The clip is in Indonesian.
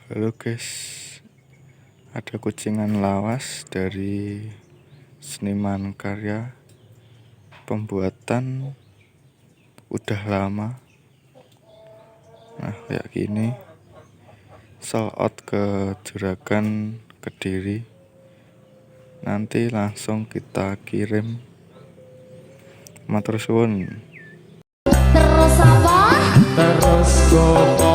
Halo guys, ada kucingan lawas dari seniman karya pembuatan udah lama. Nah kayak gini, sold out ke Juragan Kediri. Nanti langsung kita kirim. Matur suwun. Terus apa? Terus go.